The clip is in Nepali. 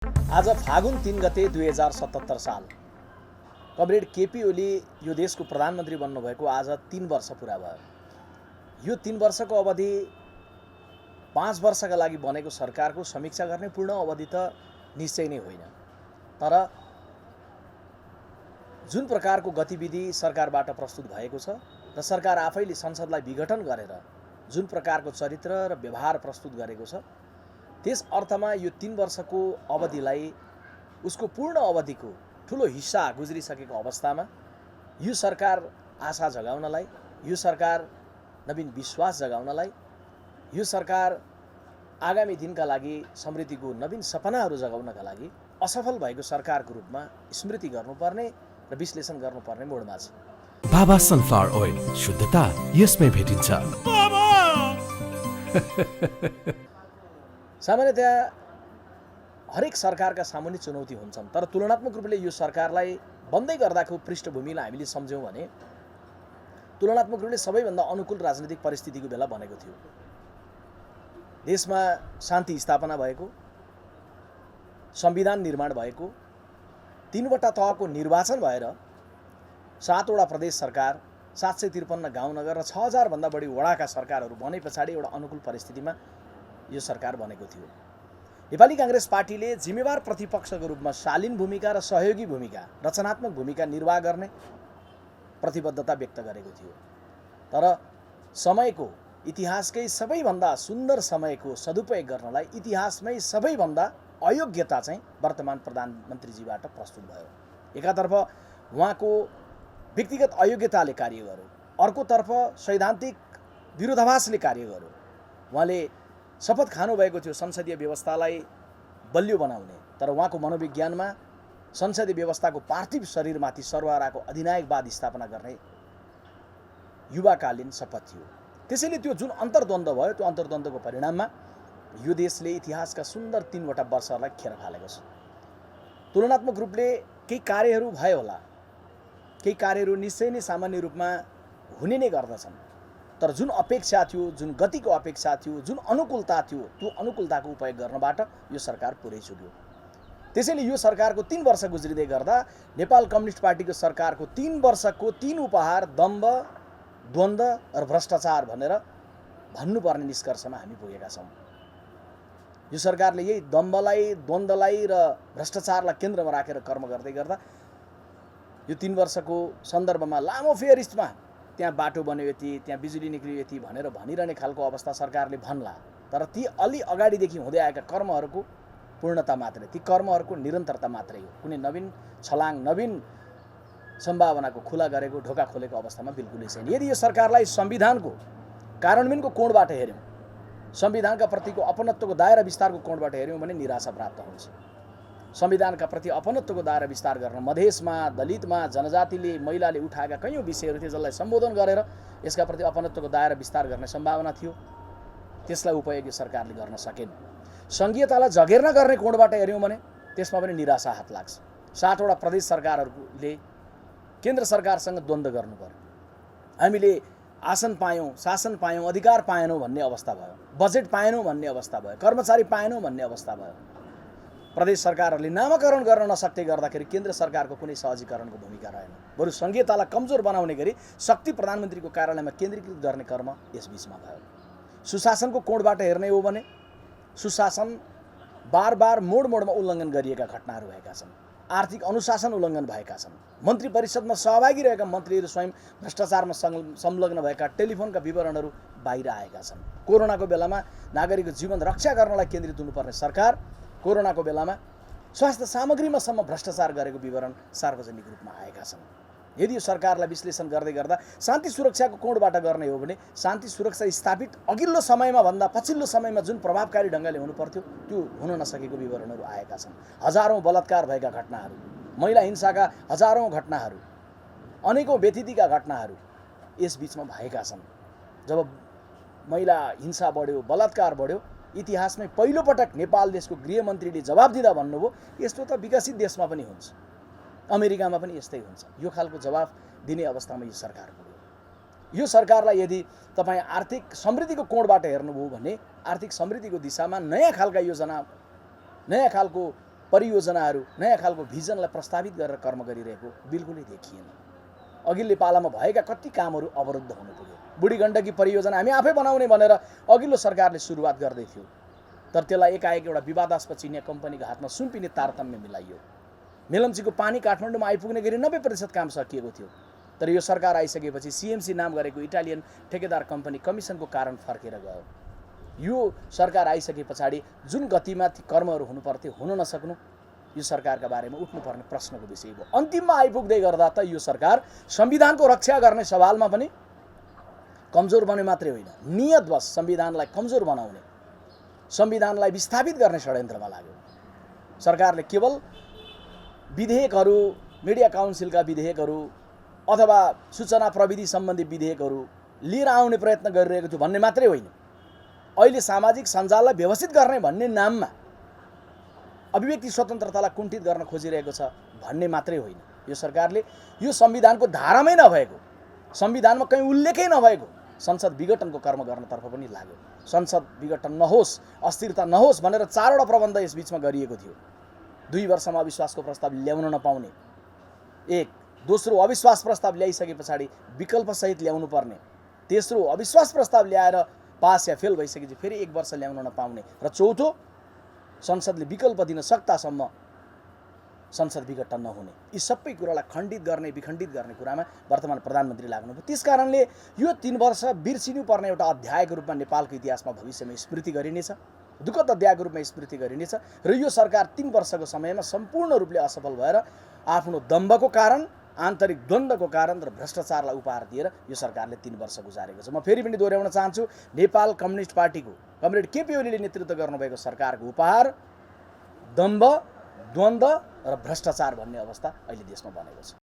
आज फागुन 3 गते 2077 साल कमरेड केपी ओली यो देशको प्रधानमन्त्री बन्नुभएको आज 3 वर्ष पुरा भयो। यो 3 वर्षको अवधि 5 वर्षका लागि बनेको सरकारको समीक्षा गर्ने पूर्ण अवधि त निश्चय नै होइन, तर जुन प्रकारको गतिविधि सरकारबाट प्रस्तुत भएको छ र सरकार आफैले संसदलाई विघटन गरेर जुन प्रकारको चरित्र र व्यवहार प्रस्तुत गरेको छ, त्यस अर्थमा यो 3 वर्षको अवधिलाई उसको पूर्ण अवधिको ठुलो हिस्सा गुज्रिसकेको अवस्थामा यो सरकार आशा जगाउनलाई, यो सरकार नवीन विश्वास जगाउनलाई, यो सरकार आगामी दिनका लागि समृद्धिको नवीन सपनाहरू जगाउनका लागि असफल भएको सरकारको रूपमा स्मृति गर्नुपर्ने र विश्लेषण गर्नुपर्ने मोडमा छ। बाबा सनफ्लावर ओइल, शुद्धता यसमै भेटिन्छ। सामान्यतया हरेक सरकारका सामुन्ने चुनौती हुन्छन्, तर तुलनात्मक रूपले यो सरकारलाई बन्दै गर्दाको पृष्ठभूमिलाई हामीले सम्झ्यौँ भने तुलनात्मक रूपले सबैभन्दा अनुकूल राजनीतिक परिस्थितिको बेला बनेको थियो। देशमा शान्ति स्थापना भएको, संविधान निर्माण भएको, 3वटा तहको निर्वाचन भएर 7वटा प्रदेश सरकार, 753 गाउँ नगर र 6000 भन्दा बढी वडाका सरकारहरू बने पछाडि एउटा अनुकूल परिस्थितिमा यो सरकार बनेको थियो। नेपाली कांग्रेस पार्टीले जिम्मेवार प्रतिपक्षको रूपमा शालीन भूमिका र सहयोगी भूमिका, रचनात्मक भूमिका निर्वाह गर्ने प्रतिबद्धता व्यक्त गरेको थियो। तर समयको, इतिहासकै सबैभन्दा सुन्दर समयको सदुपयोग गर्नलाई इतिहासमै सबैभन्दा अयोग्यता चाहिँ वर्तमान प्रधानमन्त्रीजीबाट प्रस्तुत भयो। एकातर्फ उहाँको व्यक्तिगत अयोग्यताले कार्य गर्यो, अर्कोतर्फ सैद्धान्तिक विरोधाभासले कार्य गर्यो। उहाँले शपथ खानुभएको थियो संसदीय व्यवस्थालाई बलियो बनाउने, तर उहाँको मनोविज्ञानमा संसदीय व्यवस्थाको पार्थिव शरीरमाथि सर्वहाराको अधिनायकवाद स्थापना गर्ने युवाकालीन शपथ थियो। त्यसैले त्यो जुन अन्तर्द्वन्द्व भयो, त्यो अन्तर्द्वन्द्वको परिणाममा यो देशले इतिहासका सुन्दर 3वटा वर्षहरूलाई खेर फालेको छ। तुलनात्मक रूपले केही कार्यहरू भए होला, केही कार्यहरू निश्चय नै सामान्य रूपमा हुने नै गर्दछन्, तर जुन अपेक्षा थियो, जुन गतिको अपेक्षा थियो, जुन अनुकूलता थियो, त्यो अनुकूलताको उपयोग गर्नबाट यो सरकार पुरै चुक्यो। त्यसैले यो सरकारको 3 वर्ष गुज्रिँदै गर्दा नेपाल कम्युनिस्ट पार्टीको सरकारको 3 वर्षको 3 उपहार दम्भ, द्वन्द्व र भ्रष्टाचार भनेर भन्नुपर्ने निष्कर्षमा हामी पुगेका छौँ। यो सरकारले यही दम्भलाई, द्वन्द्वलाई र भ्रष्टाचारलाई केन्द्रमा राखेर कर्म गर्दै गर्दा यो 3 वर्षको सन्दर्भमा लामो फेयरिस्टमा त्यहाँ बाटो बन्यो यति, त्यहाँ बिजुली निक्लियो यति भनेर भनिरहने खालको अवस्था सरकारले भन्ला, तर ती अलि अगाडिदेखि हुँदै आएका कर्महरूको पूर्णता मात्रै, ती कर्महरूको निरन्तरता मात्रै हो। कुनै नवीन छलाङ, नवीन सम्भावनाको खुला गरेको, ढोका खोलेको अवस्थामा बिल्कुलै छैन। यदि यो सरकारलाई संविधानको कार्यान्वयनको कोणबाट हेऱ्यौँ, संविधानका प्रतिको अपनत्वको दायरा विस्तारको कोणबाट हेऱ्यौँ भने निराशा प्राप्त हुन्छ। संविधानका प्रति अपनत्वको दायरा विस्तार गर्न मधेसमा, दलितमा, जनजातिले, महिलाले उठाएका कैयौँ विषयहरू थिए जसलाई सम्बोधन गरेर यसका प्रति अपनत्वको दायरा विस्तार गर्ने सम्भावना थियो, त्यसलाई उपयोग यो सरकारले गर्न सकेन। सङ्घीयतालाई जगेर्ना गर्ने कोणबाट हेऱ्यौँ भने त्यसमा पनि निराशा हात लाग्छ। 7वटा प्रदेश सरकारहरूले केन्द्र सरकारसँग द्वन्द्व गर्नु पर्यो। हामीले आसन पायौँ, शासन पायौँ, अधिकार पाएनौँ भन्ने अवस्था भयो, बजेट पाएनौँ भन्ने अवस्था भयो, कर्मचारी पाएनौँ भन्ने अवस्था भयो। प्रदेश सरकारहरूले नामाकरण गर्न नसक्दै गर्दाखेरि केन्द्र सरकारको कुनै सहजीकरणको भूमिका रहेन। बरु सङ्घीयतालाई कमजोर बनाउने गरी शक्ति प्रधानमन्त्रीको कार्यालयमा केन्द्रीकृत गर्ने कर्म यसबीचमा भयो। सुशासनको कोणबाट हेर्ने हो भने सुशासन बार मोडमा उल्लङ्घन गरिएका घटनाहरू भएका छन्। आर्थिक अनुशासन उल्लङ्घन भएका छन्। मन्त्री परिषदमा सहभागी रहेका मन्त्रीहरू स्वयं भ्रष्टाचारमा संलग्न भएका टेलिफोनका विवरणहरू बाहिर आएका छन्। कोरोनाको बेलामा नागरिकको जीवन रक्षा गर्नलाई केन्द्रित हुनुपर्ने सरकार कोरोनाको बेलामा स्वास्थ्य सामग्रीमासम्म भ्रष्टाचार गरेको विवरण सार्वजनिक रूपमा आएका छन्। यदि यो सरकारलाई विश्लेषण गर्दै गर्दा शान्ति सुरक्षाको कोणबाट गर्ने हो भने शान्ति सुरक्षा स्थापित अघिल्लो समयमा भन्दा पछिल्लो समयमा जुन प्रभावकारी ढङ्गले हुनुपर्थ्यो त्यो हुन नसकेको विवरणहरू आएका छन्। हजारौँ बलात्कार भएका घटनाहरू, महिला हिंसाका हजारौँ घटनाहरू, अनेकौँ व्यथितिका घटनाहरू यसबीचमा भएका छन्। जब महिला हिंसा बढ्यो, बलात्कार बढ्यो, इतिहासमै पहिलोपटक नेपाल देशको गृहमन्त्रीले जवाब दिँदा भन्नुभयो यस्तो त विकसित देशमा पनि हुन्छ, अमेरिकामा पनि यस्तै हुन्छ। यो खालको जवाब दिने अवस्थामा यो सरकार पुग्यो। यो सरकारलाई यदि तपाईँ आर्थिक समृद्धिको कोणबाट हेर्नुभयो भने आर्थिक समृद्धिको दिशामा नयाँ खालका योजना, नयाँ खालको परियोजनाहरू, नयाँ खालको भिजनलाई प्रस्तावित गरेर कर्म गरिरहेको बिल्कुलै देखिएन। अघिल्लो पालामा भएका कति कामहरू अवरुद्ध हुन पुग्यो। बुढी गण्डकी परियोजना हामी आफै बनाउने भनेर अघिल्लो सरकारले सुरुवात गर्दै थियो, तर त्यसलाई एकाएक एउटा विवादास्पद चिनिया कम्पनीको हातमा सुम्पिने तारतम्य मिलाइयो। मेलम्चीको पानी काठमाडौँमा आइपुग्ने गरी 90% काम सकिएको थियो, तर यो सरकार आइसकेपछि सीएमसी नाम गरेको इटालियन ठेकेदार कम्पनी कमिसनको कारण फर्केर गयो। यो सरकार आइसके पछाडि जुन गतिमा ती कर्महरू हुनुपर्थ्यो हुन नसक्नु यो सरकारका बारेमा उठ्नुपर्ने प्रश्नको विषय हो। अन्तिममा आइपुग्दै गर्दा त यो सरकार संविधानको रक्षा गर्ने सवालमा पनि कमजोर बने मात्रै होइन, नियतवश संविधानलाई कमजोर बनाउने, संविधानलाई विस्थापित गर्ने षड्यन्त्रमा लाग्यो। सरकारले केवल विधेयकहरू, मिडिया काउन्सिलका विधेयकहरू अथवा सूचना प्रविधि सम्बन्धी विधेयकहरू लिएर आउने प्रयत्न गरिरहेको थियो भन्ने मात्रै होइन, अहिले सामाजिक सञ्जाललाई व्यवस्थित गर्ने भन्ने नाममा अभिव्यक्ति स्वतन्त्रतालाई कुण्ठित गर्न खोजिरहेको छ भन्ने मात्रै होइन। यो सरकारले यो संविधानको धारामै नभएको, संविधानमा कहीँ उल्लेखै नभएको संसद विघटनको कर्म गर्नतर्फ पनि लाग्यो। संसद विघटन नहोस्, अस्थिरता नहोस् भनेर 4वटा प्रबन्ध यस बीचमा गरिएको थियो। 2 वर्षमा अविश्वासको प्रस्ताव ल्याउन नपाउने, एक। दोस्रो, अविश्वास प्रस्ताव ल्याइसके पछाडि विकल्पसहित ल्याउनु पर्ने। तेस्रो, अविश्वास प्रस्ताव ल्याएर पास या फेल भइसकेपछि फेरि 1 वर्ष ल्याउन नपाउने। र चौथो, संसदले विकल्प दिन सक्तासम्म संसद विघटन नहुने। यी सबै कुरालाई खण्डित गर्ने, विखण्डित गर्ने कुरामा वर्तमान प्रधानमन्त्री लाग्नुभयो। त्यस कारणले यो 3 वर्ष बिर्सिनु पर्ने एउटा अध्यायको रूपमा नेपालको इतिहासमा भविष्यमा स्मृति गरिनेछ, दुःखद अध्यायको रूपमा स्मृति गरिनेछ। र यो सरकार 3 वर्षको समयमा सम्पूर्ण रूपले असफल भएर आफ्नो दम्भको कारण, आन्तरिक द्वन्द्वको कारण र भ्रष्टाचारलाई उपहार दिएर यो सरकारले 3 वर्ष गुजारेको छ। म फेरि पनि दोहोऱ्याउन चाहन्छु, नेपाल कम्युनिस्ट पार्टीको कमरेड केपी ओलीले नेतृत्व गर्नुभएको सरकारको उपहार दम्भ, द्वन्द्व र भ्रष्टाचार भन्ने अवस्था अहिले देशमा बनेको छ।